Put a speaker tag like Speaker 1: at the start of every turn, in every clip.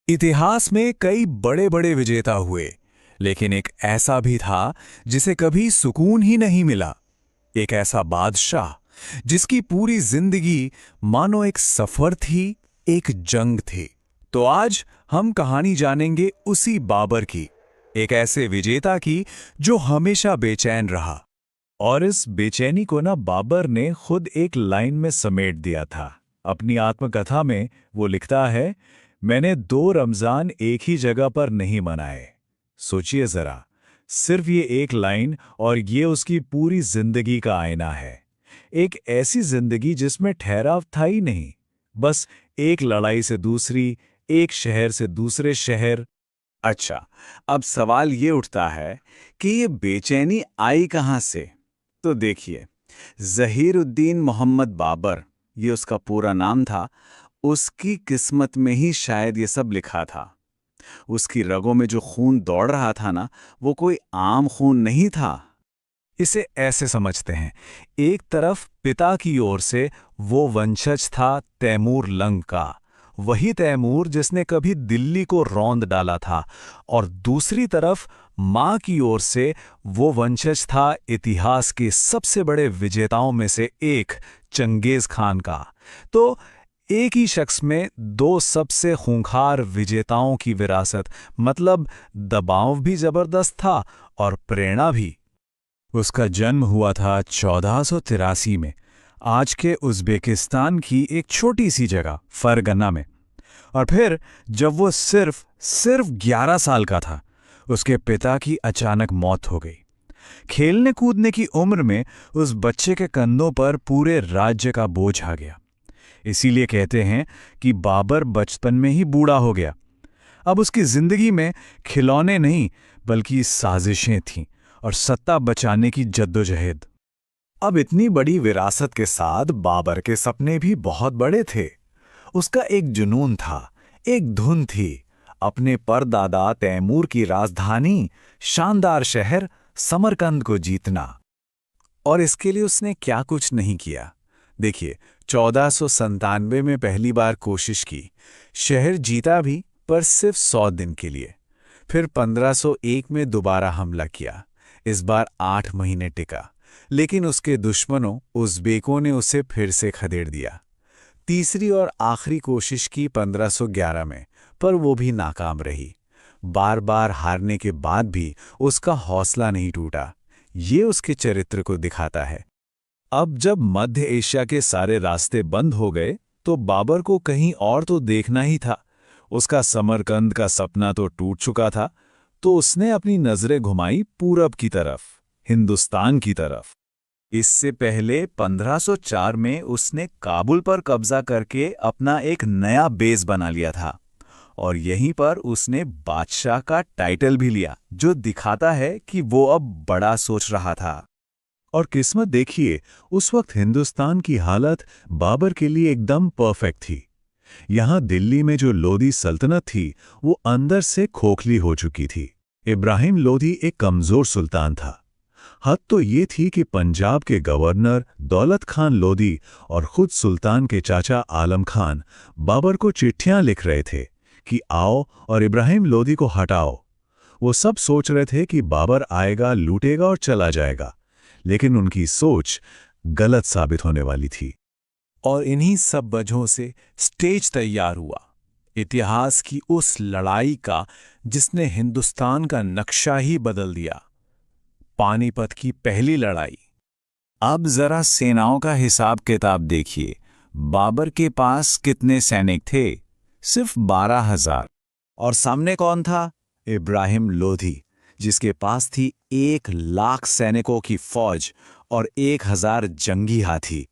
Speaker 1: इतिहास में कई बड़े बड़े विजेता हुए, लेकिन एक ऐसा भी था जिसे कभी सुकून ही नहीं मिला। एक ऐसा बादशाह जिसकी पूरी जिंदगी मानो एक सफर थी, एक जंग थी। तो आज हम कहानी जानेंगे उसी बाबर की, एक ऐसे विजेता की जो हमेशा बेचैन रहा।
Speaker 2: और इस बेचैनी को बाबर ने खुद एक लाइन में समेट दिया था। अपनी आत्मकथा में वो लिखता है, मैंने 2 रमजान एक ही जगह पर नहीं मनाए। सोचिए जरा, सिर्फ ये एक लाइन और ये उसकी पूरी जिंदगी का आईना है। एक ऐसी जिंदगी जिसमें ठहराव था ही नहीं, बस एक लड़ाई से दूसरी, एक शहर से दूसरे शहर।
Speaker 3: अच्छा, अब सवाल ये उठता है कि ये बेचैनी आई कहाँ से? तो देखिए, ज़हीरुद्दीन मोहम्मद बाबर, ये उसका पूरा नाम था, उसकी किस्मत में ही शायद ये सब लिखा था। उसकी रगों में जो खून दौड़ रहा था ना, वो कोई आम खून नहीं था।
Speaker 1: इसे ऐसे समझते हैं, एक तरफ पिता की ओर से वो वंशज था तैमूर लंग का, वही तैमूर जिसने कभी दिल्ली को रौंद डाला था, और दूसरी तरफ मां की ओर से वो वंशज था इतिहास के सबसे बड़े विजेताओं में से एक, चंगेज खान का। तो एक ही शख्स में 2 सबसे खूंखार विजेताओं की विरासत, मतलब दबाव भी जबरदस्त था और प्रेरणा भी।
Speaker 2: उसका जन्म हुआ था 1483 में, आज के उज़्बेकिस्तान की एक छोटी सी जगह फरगना में। और फिर जब वो सिर्फ 11 साल का था, उसके पिता की अचानक मौत हो गई। खेलने कूदने की उम्र में उस बच्चे के कंधों पर पूरे राज्य का बोझ आ गया। इसीलिए कहते हैं कि बाबर बचपन में ही बूढ़ा हो गया। अब उसकी जिंदगी में खिलौने नहीं, बल्कि साजिशें थीं और सत्ता बचाने की जद्दोजहद।
Speaker 3: अब इतनी बड़ी विरासत के साथ बाबर के सपने भी बहुत बड़े थे। उसका एक जुनून था, एक धुन थी, अपने परदादा तैमूर की राजधानी, शानदार शहर समरकंद को जीतना। और इसके लिए उसने क्या कुछ नहीं किया। देखिए, 1497 में पहली बार कोशिश की, शहर जीता भी, पर सिर्फ 100 दिन के लिए। फिर 1501 में दोबारा हमला किया, इस बार 8 महीने टिका, लेकिन उसके दुश्मनों उज़्बेकों ने उसे फिर से खदेड़ दिया। तीसरी और आखिरी कोशिश की 1511 में, पर वो भी नाकाम रही। बार बार हारने के बाद भी उसका हौसला नहीं टूटा। ये उसके चरित्र को दिखाता है।
Speaker 2: अब जब मध्य एशिया के सारे रास्ते बंद हो गए, तो बाबर को कहीं और तो देखना ही था। उसका समरकंद का सपना तो टूट चुका था, तो उसने अपनी नजरें घुमाई पूरब की तरफ, हिंदुस्तान की तरफ।
Speaker 3: इससे पहले 1504 में उसने काबुल पर कब्जा करके अपना एक नया बेस बना लिया था, और यहीं पर उसने बादशाह का टाइटल भी लिया, जो दिखाता है कि वो अब बड़ा सोच रहा था।
Speaker 2: और किस्मत देखिए, उस वक्त हिंदुस्तान की हालत बाबर के लिए एकदम परफेक्ट थी। यहाँ दिल्ली में जो लोधी सल्तनत थी, वो अंदर से खोखली हो चुकी थी। इब्राहिम लोधी एक कमजोर सुल्तान था। हद तो ये थी कि पंजाब के गवर्नर दौलत खान लोधी और खुद सुल्तान के चाचा आलम खान बाबर को चिट्ठियां लिख रहे थे कि आओ और इब्राहिम लोधी को हटाओ। वो सब सोच रहे थे कि बाबर आएगा, लूटेगा और चला जाएगा, लेकिन उनकी सोच गलत साबित होने वाली थी।
Speaker 1: और इन्हीं सब वजहों से स्टेज तैयार हुआ, इतिहास की उस लड़ाई का जिसने हिंदुस्तान का नक्शा ही बदल दिया, पानीपत की पहली लड़ाई।
Speaker 3: अब जरा सेनाओं का हिसाब किताब देखिए। बाबर के पास कितने सैनिक थे? सिर्फ 12,000। और सामने कौन था? इब्राहिम लोधी, जिसके पास थी 1,00,000 सैनिकों की फौज और 1,000 जंगी हाथी।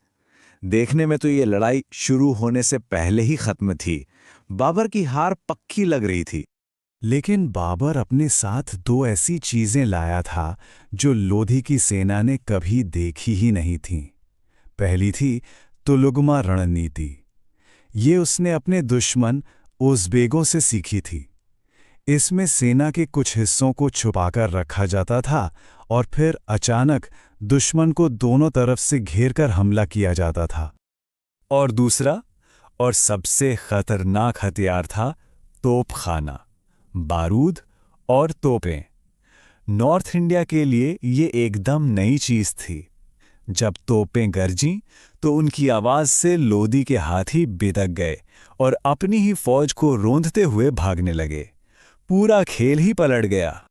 Speaker 3: देखने में तो ये लड़ाई शुरू होने से पहले ही खत्म थी। बाबर की हार पक्की लग रही थी।
Speaker 1: लेकिन बाबर अपने साथ 2 ऐसी चीजें लाया था जो लोधी की सेना ने कभी देखी ही नहीं थीं। पहली थी तुलुगमा रणनीति। ये उसने अपने दुश्मन उज़्बेकों से सीखी थी। इसमें सेना के कुछ हिस्सों को छुपाकर रखा जाता था और फिर अचानक दुश्मन को दोनों तरफ से घेरकर हमला किया जाता था। और दूसरा और सबसे खतरनाक हथियार था तोपखाना, बारूद और तोपें। नॉर्थ इंडिया के लिए ये एकदम नई चीज थी। जब तोपें गरजीं तो उनकी आवाज से लोदी के हाथी बिदक गए और अपनी ही फौज को रोंदते हुए भागने लगे। पूरा खेल ही पलट गया।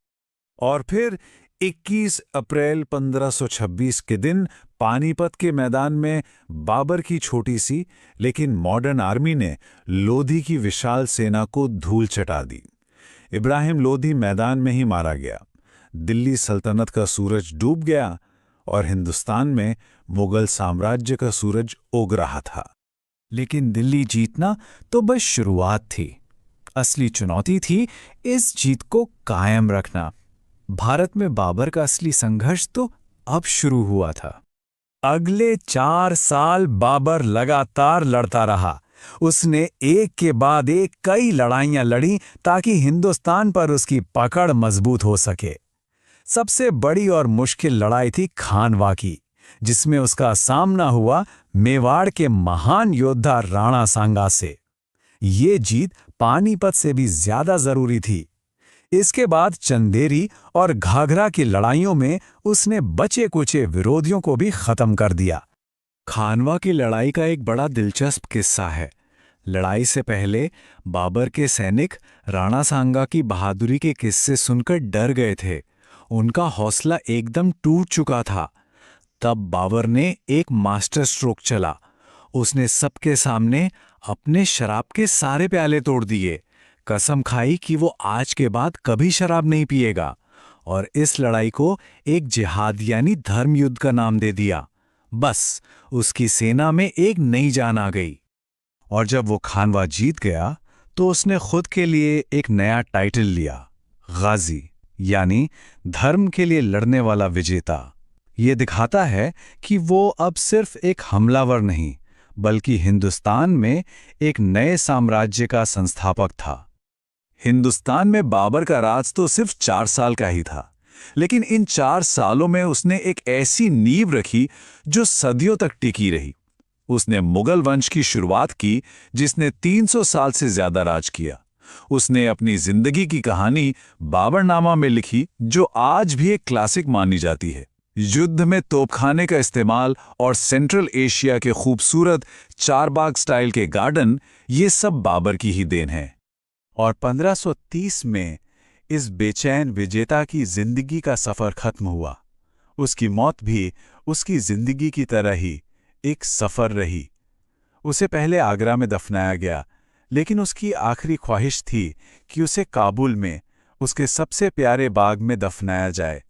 Speaker 1: और फिर 21 अप्रैल 1526 के दिन पानीपत के मैदान में बाबर की छोटी सी लेकिन मॉडर्न आर्मी ने लोधी की विशाल सेना को धूल चटा दी। इब्राहिम लोधी मैदान में ही मारा गया। दिल्ली सल्तनत का सूरज डूब गया और हिंदुस्तान में मुगल साम्राज्य का सूरज उग रहा था। लेकिन दिल्ली जीतना तो बस शुरुआत थी। असली चुनौती थी इस जीत को कायम रखना। भारत में बाबर का असली संघर्ष तो अब शुरू हुआ था। अगले 4 साल बाबर लगातार लड़ता रहा। उसने एक के बाद एक कई लड़ाइयां लड़ी ताकि हिंदुस्तान पर उसकी पकड़ मजबूत हो सके। सबसे बड़ी और मुश्किल लड़ाई थी खानवा की, जिसमें उसका सामना हुआ मेवाड़ के महान योद्धा राणा सांगा से। ये जीत पानीपत से भी ज्यादा जरूरी थी। इसके बाद चंदेरी और घाघरा की लड़ाइयों में उसने बचे कुचे विरोधियों को भी खत्म कर दिया। खानवा की लड़ाई का एक बड़ा दिलचस्प किस्सा है। लड़ाई से पहले बाबर के सैनिक राणा सांगा की बहादुरी के किस्से सुनकर डर गए थे। उनका हौसला एकदम टूट चुका था। तब बाबर ने एक मास्टर स्ट्रोक चला। उसने सबके सामने अपने शराब के सारे प्याले तोड़ दिए, कसम खाई कि वो आज के बाद कभी शराब नहीं पिएगा, और इस लड़ाई को एक जिहाद यानी धर्म युद्ध का नाम दे दिया। बस उसकी सेना में एक नई जान आ गई। और जब वो खानवा जीत गया तो उसने खुद के लिए एक नया टाइटल लिया, गाजी, यानी धर्म के लिए लड़ने वाला विजेता। ये दिखाता है कि वो अब सिर्फ एक हमलावर नहीं, बल्कि हिंदुस्तान में एक नए साम्राज्य का संस्थापक था। हिंदुस्तान में बाबर का राज तो सिर्फ 4 साल का ही था, लेकिन इन 4 सालों में उसने एक ऐसी नींव रखी जो सदियों तक टिकी रही। उसने मुगल वंश की शुरुआत की, जिसने 300 साल से ज्यादा राज किया। उसने अपनी जिंदगी की कहानी बाबरनामा में लिखी, जो आज भी एक क्लासिक मानी जाती है। युद्ध में तोपखाने का इस्तेमाल और सेंट्रल एशिया के खूबसूरत चारबाग स्टाइल के गार्डन, ये सब बाबर की ही देन है। और 1530 में इस बेचैन विजेता की जिंदगी का सफर खत्म हुआ। उसकी मौत भी उसकी जिंदगी की तरह ही एक सफर रही। उसे पहले आगरा में दफनाया गया, लेकिन उसकी आखिरी ख्वाहिश थी कि उसे काबुल में उसके सबसे प्यारे बाग में दफनाया जाए।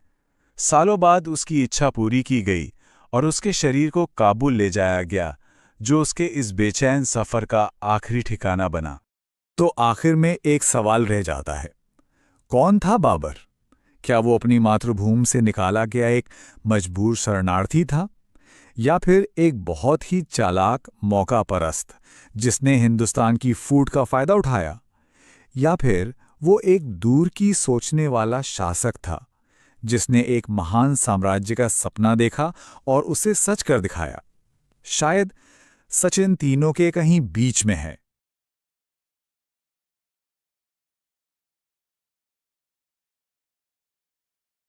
Speaker 1: सालों बाद उसकी इच्छा पूरी की गई और उसके शरीर को काबुल ले जाया गया, जो उसके इस बेचैन सफर का आखिरी ठिकाना बना। तो आखिर में एक सवाल रह जाता है, कौन था बाबर? क्या वो अपनी मातृभूमि से निकाला गया एक मजबूर शरणार्थी था, या फिर एक बहुत ही चालाक मौका परस्त जिसने हिंदुस्तान की फूट का फायदा उठाया? या फिर वो एक दूर की सोचने वाला शासक था जिसने एक महान साम्राज्य का सपना देखा और उसे सच कर दिखाया? शायद सच इन तीनों के कहीं बीच में है।